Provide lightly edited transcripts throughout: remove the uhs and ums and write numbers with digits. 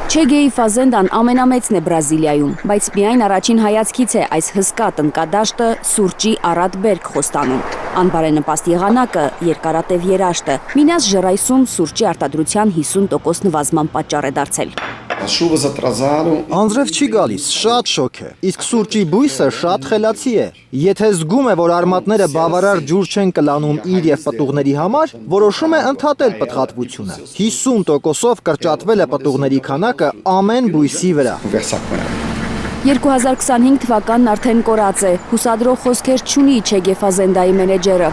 Չեգեի ֆազենդան ամենամեծն է Բրազիլիայում, բայց միայն առաջին հայացքից է այս հսկա տնկադաշտը սուրճի առատ բերք խոստանում։ Անբարենպաստ եղանակը, երկարատև երաշտը Մինաս Ժերայսում սուրճի արտադրության 50% նվազման պատճառ է դարձել։ Անձրև չի գալիս, շատ շոք է, իսկ սուրճի բույսը շատ խելացի է։ Եթե զգում է, որ արմատները բավարար ջուր չեն կլանում իր եւ պտուղների համար, որոշում է ընդհատել պտղատվությունը։ 50%-ով կրճատվել է պտուղների քանակը ամեն բույսի վրա։ 2025 թվականն արդեն կորած է, հուսադրող խոսքեր չունի Չեգե ֆազենդայի մենեջերը։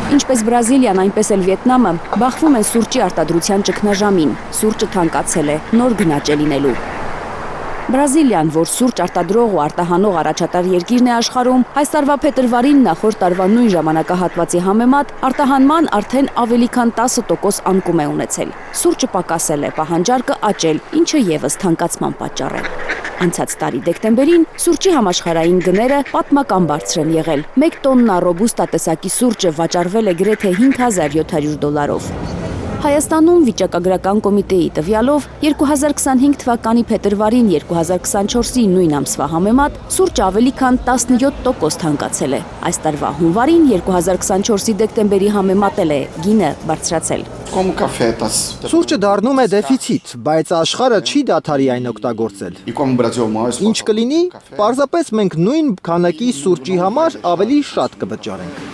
Ինչպես Բրազիլիան, այնպես էլ Վիետնամը բախվում են սուրճի արտադրության ճգնաժամին, սուրճը թանկացել է, նոր գնաճ է լինելու։ Բրազիլիան, որ սուրճ արտադրող ու արտահանող առաջատար երկիրն է աշխարհում, այս տարվա փետրվարին նախորդ տարվա նույն ժամանակահատվածի համեմատ արտահանման արդեն ավելի քան 10% անկում է ունեցել։ Սուրճը պակասել է, պահանջարկը աճել, ինչը եւս թանկացման պատճառ է։ Անցած տարի դեկտեմբերին սուրճի համաշխարհային գները պատմական բարձր են եղել։ 1 տոննա ռոբուստա տեսակի սուրճը վաճառվել է գրեթե $5,700-ով։ Հայաստանում վիճակագրական կոմիտեի տվյալով 2025 թվականի փետրվարին 2024-ի նույն ամսվա համեմատ սուրճը ավելի քան 17% թանկացել է։ Այս տարվա հունվարին 2024-ի դեկտեմբերի համեմատ է գինը բարձրացել։ Սուրճը դառնում է դեֆիցիտ, բայց աշխարհը չի դադարի այն օգտագործել։ Ինչ կլինի, պարզապես մենք նույն քանակի սուրճի համար ավելի շատ կվճարենք։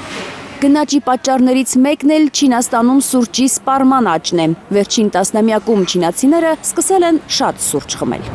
Գնաճի պատճառներից մեկն էլ Չինաստանում սուրճի սպառման աճն է։ Վերջին տասնամյակում չինացիները սկսել են շատ սուրճ խմել։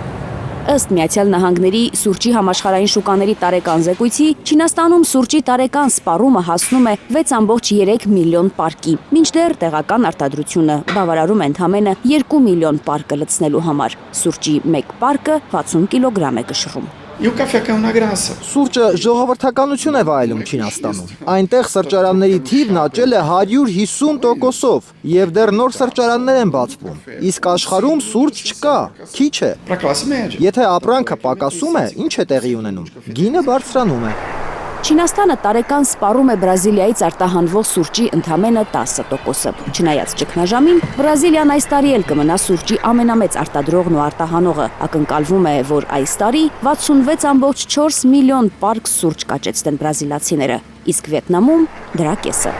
Ըստ Միացյալ Նահանգների սուրճի համաշխարհային շուկաների տարեկան զեկույցի, Չինաստանում սուրճի տարեկան սպառումը հասնում է 6.3 միլիոն պարկի, մինչդեռ տեղական արտադրությունը բավարարում է ընդամենը 2 միլիոն պարկը լցնելու համար։ Սուրճի 1 պարկը 60 կիլոգրամ է կշռում։ Սուրճը ժողովրդականություն է վայելում Չինաստանում։ Այնտեղ սրճարանների թիվն աճել է 150%-ով, եւ դեռ նոր սրճարաններ են բացվում։ Իսկ աշխարհում սուրճ չկա, քիչ է։ Եթե ապրանքը պակասում է, ինչ է տեղի ունենում։ Գինը բարձրանում է։ Չինաստանը տարեկան սպառում է Բրազիլիայից արտահանվող սուրճի ընդամենը 10%-ը։ Չնայած ճգնաժամին, Բրազիլիան այս տարի էլ կմնա սուրճի ամենամեծ արտադրողն ու արտահանողը։ Ակնկալվում է, որ այս տարի 66.4 միլիոն պարկ սուրճ կաճեցնեն բրազիլացիները, իսկ Վիետնամում դրա կեսը։